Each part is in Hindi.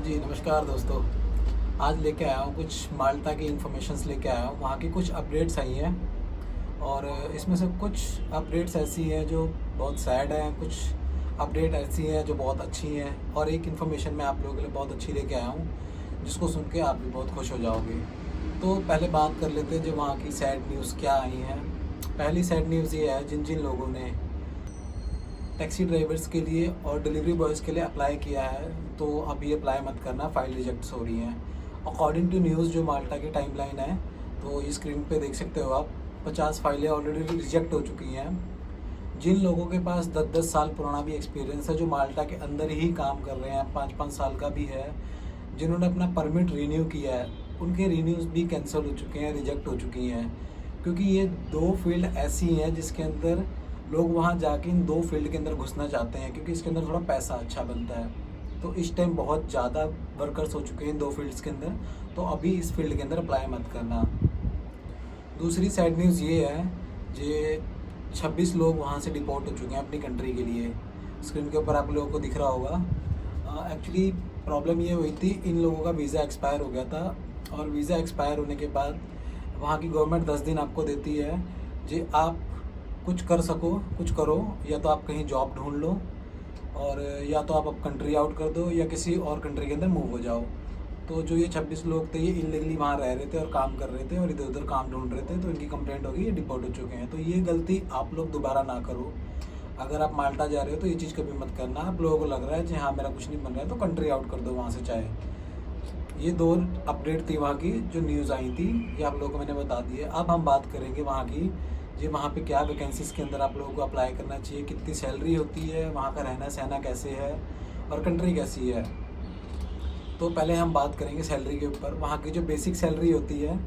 जी, नमस्कार दोस्तों। आज लेके आया हूँ कुछ माल्टा की इन्फॉर्मेशंस लेके आया हूँ। वहाँ की कुछ अपडेट्स आई हैं और इसमें से कुछ अपडेट्स ऐसी हैं जो बहुत सैड हैं, कुछ अपडेट ऐसी हैं जो बहुत अच्छी हैं और एक इन्फॉर्मेशन मैं आप लोगों के लिए बहुत अच्छी लेके आया हूँ, जिसको सुन के आप भी बहुत खुश हो जाओगे। तो पहले बात कर लेते हैं जो वहाँ की सैड न्यूज़ क्या आई हैं। पहली सैड न्यूज़ ये है, जिन जिन लोगों ने टैक्सी ड्राइवर्स के लिए और डिलीवरी बॉयज़ के लिए अप्लाई किया है, तो अभी अप्लाई मत करना, फ़ाइल रिजेक्ट्स हो रही हैं। अकॉर्डिंग टू न्यूज़ जो माल्टा की टाइमलाइन है, तो ये स्क्रीन पे देख सकते हो आप, 50 फाइलें ऑलरेडी रिजेक्ट हो चुकी हैं। जिन लोगों के पास 10-10 साल पुराना भी एक्सपीरियंस है, जो माल्टा के अंदर ही काम कर रहे हैं, 5-5 साल का भी है, जिन्होंने अपना परमिट रीन्यू किया है, उनके रीन्यूज़ भी कैंसिल हो चुके हैं, रिजेक्ट हो चुकी हैं। क्योंकि ये दो फील्ड ऐसी हैं जिसके अंदर लोग वहाँ जाके इन दो फील्ड के अंदर घुसना चाहते हैं, क्योंकि इसके अंदर थोड़ा पैसा अच्छा बनता है। तो इस टाइम बहुत ज़्यादा वर्कर्स हो चुके हैं इन दो फील्ड्स के अंदर, तो अभी इस फील्ड के अंदर अप्लाई मत करना। दूसरी सैड न्यूज़ ये है, जे 26 लोग वहाँ से डिपोर्ट हो चुके हैं अपनी कंट्री के लिए। स्क्रीन के ऊपर आप लोगों को दिख रहा होगा। एक्चुअली प्रॉब्लम ये हुई थी, इन लोगों का वीज़ा एक्सपायर हो गया था और वीज़ा एक्सपायर होने के बाद वहाँ की गवर्नमेंट 10 दिन आपको देती है, जी आप कुछ कर सको, कुछ करो, या तो आप कहीं जॉब ढूंढ लो और या तो आप अब कंट्री आउट कर दो या किसी और कंट्री के अंदर मूव हो जाओ। तो जो ये 26 लोग थे, ये इनलीगली वहाँ रह रहे थे और काम कर रहे थे और इधर उधर काम ढूंढ रहे थे, तो इनकी कंप्लेंट होगी, ये डिपोर्ट हो चुके हैं। तो ये गलती आप लोग दोबारा ना करो। अगर आप माल्टा जा रहे हो तो ये चीज़ कभी मत करना। आप लोगों को लग रहा है जी हाँ मेरा कुछ नहीं बन रहा है, तो कंट्री आउट कर दो वहाँ से चाहे। ये दो अपडेट थी वहाँ की जो न्यूज़ आई थी, ये आप लोगों को मैंने बता दी है। अब हम बात करेंगे वहाँ की, जी वहाँ पे क्या वैकेंसीज़ के अंदर आप लोगों को अप्लाई करना चाहिए, कितनी सैलरी होती है, वहाँ का रहना सहना कैसे है और कंट्री कैसी है। तो पहले हम बात करेंगे सैलरी के ऊपर। वहाँ की जो बेसिक सैलरी होती है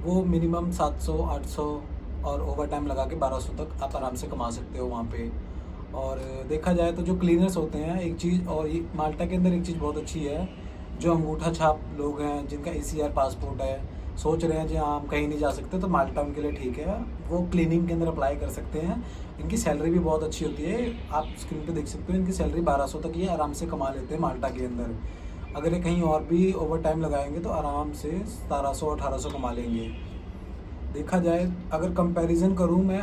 वो मिनिमम 700-800 और ओवर टाइम लगा के 1200 तक आप आराम से कमा सकते हो वहाँ पे। और देखा जाए तो जो क्लीनर्स होते हैं, एक चीज़ और ये माल्टा के अंदर एक चीज़ बहुत अच्छी है, जो अंगूठा छाप लोग हैं जिनका ECR पासपोर्ट है, सोच रहे हैं जी हाँ हम कहीं नहीं जा सकते, तो माल्टा उनके लिए ठीक है, वो क्लीनिंग के अंदर अप्लाई कर सकते हैं। इनकी सैलरी भी बहुत अच्छी होती है, आप स्क्रीन पे देख सकते हो, इनकी सैलरी 1200 तक ये आराम से कमा लेते हैं माल्टा के अंदर। अगर ये कहीं और भी ओवर टाइम लगाएंगे तो आराम से 1700-1800 कमा लेंगे। देखा जाए, अगर कंपैरिजन करूँ मैं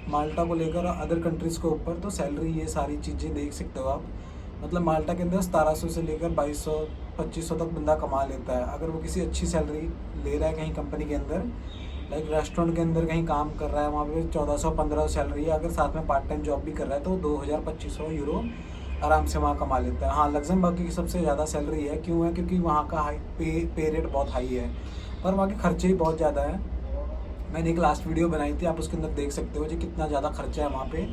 माल्टा को लेकर अदर कंट्रीज़ के ऊपर, तो सैलरी ये सारी चीज़ें देख सकते हो आप। मतलब माल्टा के अंदर 1700 से लेकर 2200-2500 तक बंदा कमा लेता है। अगर वो किसी अच्छी सैलरी ले रहा है कहीं कंपनी के अंदर, लाइक रेस्टोरेंट के अंदर कहीं काम कर रहा है, वहाँ पे 1400-1500 सैलरी है, अगर साथ में पार्ट टाइम जॉब भी कर रहा है तो 2000-2500 यूरो आराम से वहाँ कमा लेता है। हाँ, लग्जमबर्ग की सबसे ज़्यादा सैलरी है, क्यों है? क्योंकि वहाँ का पे रेट बहुत हाई है, पर वहाँ के खर्चे ही बहुत ज़्यादा है। मैंने एक लास्ट वीडियो बनाई थी, आप उसके अंदर देख सकते हो जी कितना ज़्यादा खर्चा है वहाँ पे।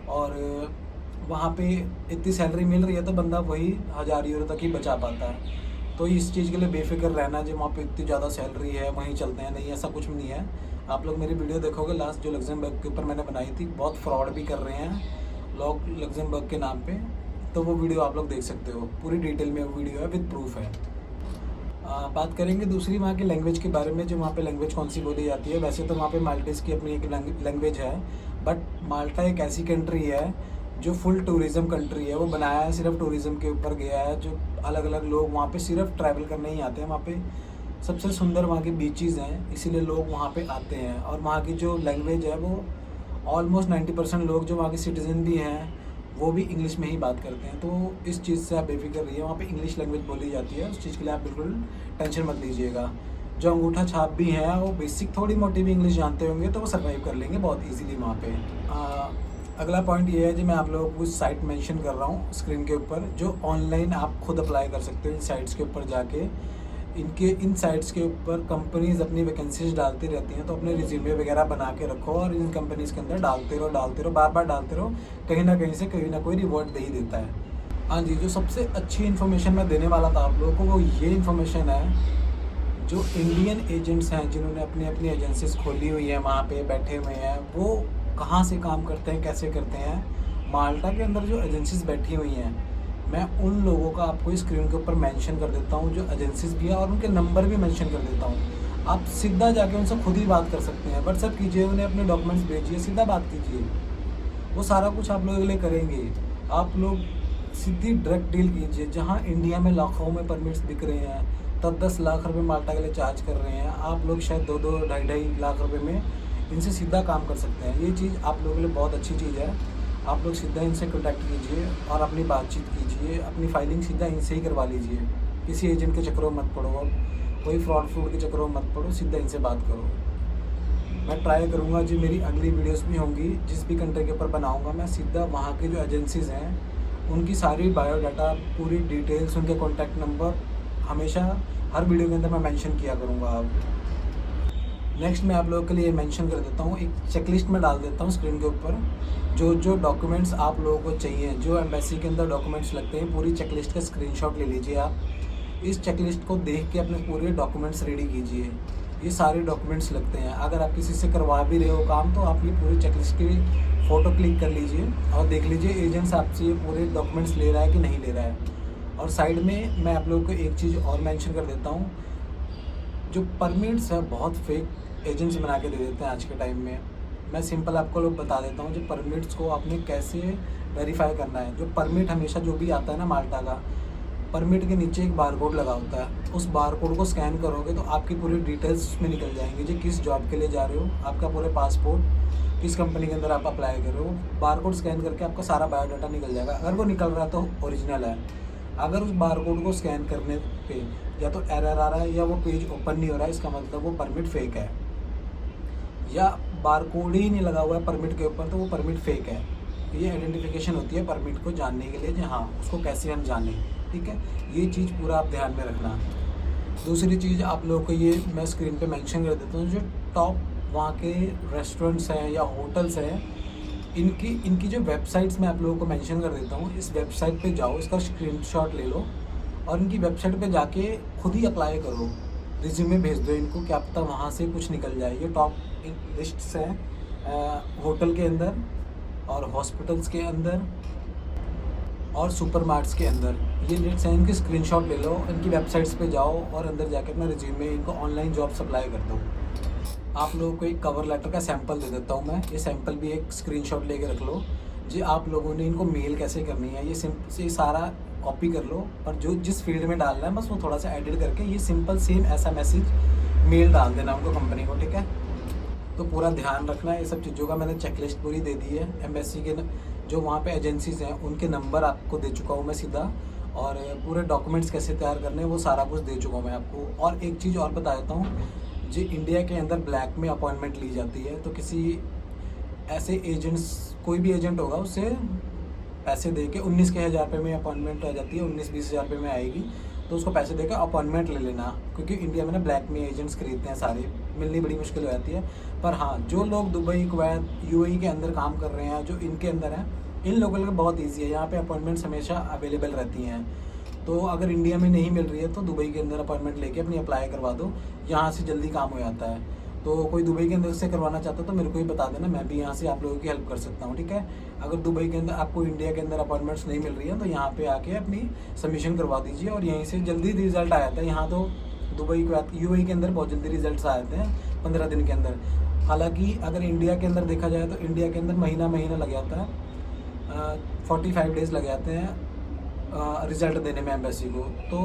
और वहाँ पे इतनी सैलरी मिल रही है तो बंदा वही 1000 यूरो तक ही बचा पाता है। तो इस चीज़ के लिए बेफिक्र रहना, जो वहाँ पे इतनी ज़्यादा सैलरी है वहीं चलते हैं, नहीं ऐसा कुछ भी नहीं है। आप लोग मेरी वीडियो देखोगे लास्ट जो लग्जमबर्ग के ऊपर मैंने बनाई थी, बहुत फ्रॉड भी कर रहे हैं लोग लग्जमबर्ग के नाम पे, तो वो वीडियो आप लोग देख सकते हो, पूरी डिटेल में वो वीडियो है, विद प्रूफ है। बात करेंगे दूसरी वहाँ की लैंग्वेज के बारे में, जो वहाँ पे लैंग्वेज कौन सी बोली जाती है। वैसे तो वहाँ पे माल्टीज़ की अपनी एक लैंग्वेज है, बट माल्टा एक ऐसी कंट्री है जो फुल टूरिज़्म कंट्री है। वो बनाया है सिर्फ टूरिज़्म के ऊपर गया है, जो अलग अलग लोग वहाँ पे सिर्फ ट्रैवल करने ही आते हैं। वहाँ पे सबसे सुंदर वहाँ की बीचेज़ हैं, इसीलिए लोग वहाँ पे आते हैं। और वहाँ की जो लैंग्वेज है वो ऑलमोस्ट 90% लोग जो वहाँ के सिटीज़न भी हैं वो भी इंग्लिश में ही बात करते हैं। तो इस चीज़ से आप बेफिक्र रहिए, वहाँ पे इंग्लिश लैंग्वेज बोली जाती है, उस चीज़ के लिए आप बिल्कुल टेंशन मत लीजिएगा। जो अंगूठा छाप भी हैं वो बेसिक थोड़ी मोटी भी इंग्लिश जानते होंगे, तो वो सर्वाइव कर लेंगे बहुत इजीली वहाँ पे। अगला पॉइंट ये है जी, मैं आप लोगों को कुछ साइट मेंशन कर रहा हूँ स्क्रीन के ऊपर, जो ऑनलाइन आप खुद अप्लाई कर सकते हो इन साइट्स के ऊपर जाके। इन साइट्स के ऊपर कंपनीज़ अपनी वैकेंसीज डालती रहती हैं, तो अपने रिज्यूमे वगैरह बना के रखो और इन कंपनीज़ के अंदर डालते रहो, बार बार डालते रहो, कहीं ना कहीं से कोई ना कोई रिवॉर्ड दे ही देता है। हाँ जी, जो सबसे अच्छी इन्फॉर्मेशन मैं देने वाला था आप लोगों को, वो ये इन्फॉर्मेशन है, जो इंडियन एजेंट्स हैं जिन्होंने अपनी अपनी एजेंसीज खोली हुई हैं, वहाँ पे बैठे हुए हैं, वो कहाँ से काम करते हैं, कैसे करते हैं। माल्टा के अंदर जो एजेंसीज बैठी हुई हैं, मैं उन लोगों का आपको स्क्रीन के ऊपर मेंशन कर देता हूँ, जो एजेंसीज भी है, और उनके नंबर भी मेंशन कर देता हूँ। आप सीधा जाके उनसे खुद ही बात कर सकते हैं, व्हाट्सएप कीजिए, उन्हें अपने डॉक्यूमेंट्स भेजिए, सीधा बात कीजिए, वो सारा कुछ आप लोगों के लिए करेंगे। आप लोग सीधी डायरेक्ट डील कीजिए। जहाँ इंडिया में लाखों में परमिट्स बिक रहे हैं, तब 10 लाख रुपए माल्टा के लिए चार्ज कर रहे हैं, आप लोग शायद 2-2 ढाई-ढाई लाख रुपए में इनसे सीधा काम कर सकते हैं। ये चीज़ आप लोगों के लिए बहुत अच्छी चीज़ है। आप लोग सीधा इनसे कॉन्टैक्ट कीजिए और अपनी बातचीत कीजिए, अपनी फाइलिंग सीधा इनसे ही करवा लीजिए। किसी एजेंट के चक्करों में मत पड़ो, अब कोई फ्रॉड के चक्करों में मत पड़ो, सीधा इनसे बात करो। मैं ट्राई करूँगा जी, मेरी अगली वीडियोस भी होंगी, जिस भी कंट्री के ऊपर बनाऊँगा मैं सीधा वहाँ के जो एजेंसीज़ हैं उनकी सारी बायोडाटा, पूरी डिटेल्स, उनके कॉन्टैक्ट नंबर हमेशा हर वीडियो के अंदर मैं मेंशन किया करूँगा। अब नेक्स्ट मैं आप लोगों के लिए मेंशन कर देता हूँ, एक चेकलिस्ट में डाल देता हूँ स्क्रीन के ऊपर, जो जो डॉक्यूमेंट्स आप लोगों को चाहिए, जो एम्बेसी के अंदर डॉक्यूमेंट्स लगते हैं, पूरी चेकलिस्ट का स्क्रीनशॉट ले लीजिए आप। इस चेकलिस्ट को देख के अपने पूरे डॉक्यूमेंट्स रेडी कीजिए। ये सारे डॉक्यूमेंट्स लगते हैं। अगर आप किसी से करवा भी रहे हो काम, तो आप ये पूरी चेकलिस्ट की फ़ोटो क्लिक कर लीजिए और देख लीजिए एजेंट्स आपसे ये पूरे डॉक्यूमेंट्स ले रहा है कि नहीं ले रहा है। और साइड में मैं आप लोगों को एक चीज़ और मेंशन कर देता हूँ, जो परमिट्स है बहुत फेक एजेंट्स बना के दे देते हैं आज के टाइम में। मैं सिंपल आपको लोग बता देता हूँ, जो परमिट्स को आपने कैसे वेरीफाई करना है। जो परमिट हमेशा जो भी आता है ना माल्टा का, परमिट के नीचे एक बारकोड लगा होता है। उस बारकोड को स्कैन करोगे तो आपकी पूरी डिटेल्स उसमें निकल जाएंगी, जो किस जॉब के लिए जा रहे हो, आपका पूरे पासपोर्ट, किस कंपनी के अंदर आप अप्लाई कर रहे हो, बारकोड स्कैन करके आपका सारा बायोडाटा निकल जाएगा। अगर वो निकल रहा है तो ओरिजिनल है। अगर उस बारकोड को स्कैन करने पे या तो एरर आ रहा है या वो पेज ओपन नहीं हो रहा है, इसका मतलब वो परमिट फेक है। या बारकोड ही नहीं लगा हुआ है परमिट के ऊपर, तो वो परमिट फेक है। ये आइडेंटिफिकेशन होती है परमिट को जानने के लिए, हाँ उसको कैसे हम जानें, ठीक है। ये चीज़ पूरा आप ध्यान में रखना। दूसरी चीज़ आप लोगों को ये मैं स्क्रीन पे मेंशन कर देता हूँ, जो टॉप वहाँ के रेस्टोरेंट्स हैं या होटल्स हैं, इनकी जो वेबसाइट्स मैं आप लोगों को मेंशन कर देता हूँ। इस वेबसाइट पे जाओ, इसका स्क्रीनशॉट ले लो और इनकी वेबसाइट पे जाके खुद ही अप्लाई करो, रिज्यूमे भेज दो इनको, क्या पता वहाँ से कुछ निकल जाए। ये टॉप लिस्ट्स हैं होटल के अंदर और हॉस्पिटल्स के अंदर और सुपरमार्ट्स के अंदर। ये लिस्ट्स हैं, इनकी स्क्रीनशॉट ले लो, इनकी वेबसाइट्स पे जाओ और अंदर जाके अपना रिज्यूमे इनको ऑनलाइन जॉब्स अप्लाई कर दो। आप लोगों को एक कवर लेटर का सैंपल दे देता हूँ मैं, ये सैंपल भी एक स्क्रीनशॉट लेके रख लो जी। आप लोगों ने इनको मेल कैसे करनी है ये सारा कॉपी कर लो, पर जो जिस फील्ड में डालना है बस वो थोड़ा सा एडिट करके ये सिंपल सेम ऐसा मैसेज मेल डाल देना उनको, कंपनी को, ठीक है। तो पूरा ध्यान रखना है ये सब चीज़ों का। मैंने चेकलिस्ट पूरी दे दी है। एम्बेसी के जो वहाँ पे एजेंसीज़ हैं उनके नंबर आपको दे चुका हूँ मैं सीधा, और पूरे डॉक्यूमेंट्स कैसे तैयार करने हैं वो सारा कुछ दे चुका हूँ मैं आपको। और एक चीज़ और बता देता हूँ, जो इंडिया के अंदर ब्लैक में अपॉइंटमेंट ली जाती है, तो किसी ऐसे एजेंट्स, कोई भी एजेंट होगा उससे पैसे दे के 19,000 रुपये में अपॉइंटमेंट आ जाती है, 19-20 हज़ार रुपये में आएगी, तो उसको पैसे देकर अपॉइंटमेंट ले लेना। क्योंकि इंडिया में ना ब्लैक में एजेंट्स खरीदते हैं सारे, मिलनी बड़ी मुश्किल हो जाती है। पर हाँ, जो लोग दुबई, कुवैत, यूएई के अंदर काम कर रहे हैं, जो इनके अंदर हैं, इन लोगों के लिए बहुत ईजी है। यहाँ पे अपॉइंटमेंट्स हमेशा अवेलेबल रहती हैं। तो अगर इंडिया में नहीं मिल रही है तो दुबई के अंदर अपॉइंटमेंट लेके अपनी अप्लाई करवा दो, यहाँ से जल्दी काम हो जाता है। तो कोई दुबई के अंदर से करवाना चाहता तो मेरे को ही बता देना, मैं भी यहाँ से आप लोगों की हेल्प कर सकता हूँ, ठीक है। अगर दुबई के अंदर आपको इंडिया के अंदर अपॉइंटमेंट्स नहीं मिल रही है तो यहाँ पे आके अपनी सबमिशन करवा दीजिए और यहीं से जल्दी रिजल्ट आ जाता है। यहाँ तो दुबई के, यूएई के अंदर बहुत जल्दी रिजल्ट आ जाते हैं 15 दिन के अंदर। हालांकि अगर इंडिया के अंदर देखा जाए तो इंडिया के अंदर महीना लग जाता है, 45 डेज़ लग जाते हैं रिज़ल्ट देने में एम्बेसी को। तो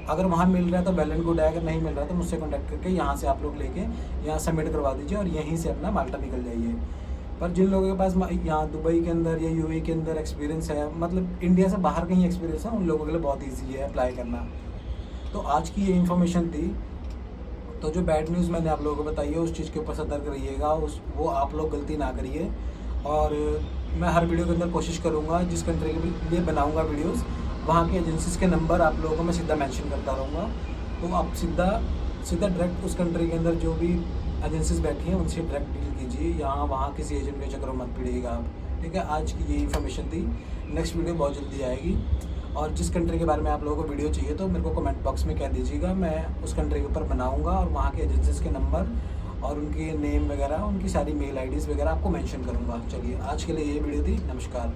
अगर वहाँ मिल रहा है तो वेल एंड गुड है, अगर नहीं मिल रहा तो मुझसे कॉन्टैक्ट करके यहाँ से आप लोग लेके यहाँ सबमिट करवा दीजिए और यहीं से अपना माल्टा निकल जाइए। पर जिन लोगों के पास यहाँ दुबई के अंदर या यूएई के अंदर एक्सपीरियंस है, मतलब इंडिया से बाहर कहीं एक्सपीरियंस है, उन लोगों के लिए बहुत ईजी है अप्लाई करना। तो आज की ये इन्फॉर्मेशन थी। तो जो बैड न्यूज़ मैंने आप लोगों को बताई है उस चीज़ के ऊपर सतर्क रहिएगा, वो आप लोग गलती ना करिए। और मैं हर वीडियो के अंदर कोशिश करूँगा, जिस कंट्री के लिए बनाऊँगा वीडियोज़, वहाँ की एजेंसीज़ के नंबर आप लोगों को मैं सीधा मेंशन करता रहूँगा। तो आप सीधा डायरेक्ट उस कंट्री के अंदर जो भी एजेंसीज़ बैठी हैं उनसे डायरेक्ट डील कीजिए, यहाँ वहाँ किसी एजेंट के चक्कर में मत पड़िएगा आप, ठीक है। आज की ये इन्फॉर्मेशन थी। नेक्स्ट वीडियो बहुत जल्दी आएगी और जिस कंट्री के बारे में आप लोगों को वीडियो चाहिए तो मेरे को कमेंट बॉक्स में कह दीजिएगा, मैं उस कंट्री के ऊपर बनाऊँगा और वहाँ के एजेंसीज़ के नंबर और उनके नेम वगैरह, उनकी सारी मेल आईडीज़ वगैरह आपको मेंशन करूँगा। चलिए आज के लिए ये वीडियो थी। नमस्कार।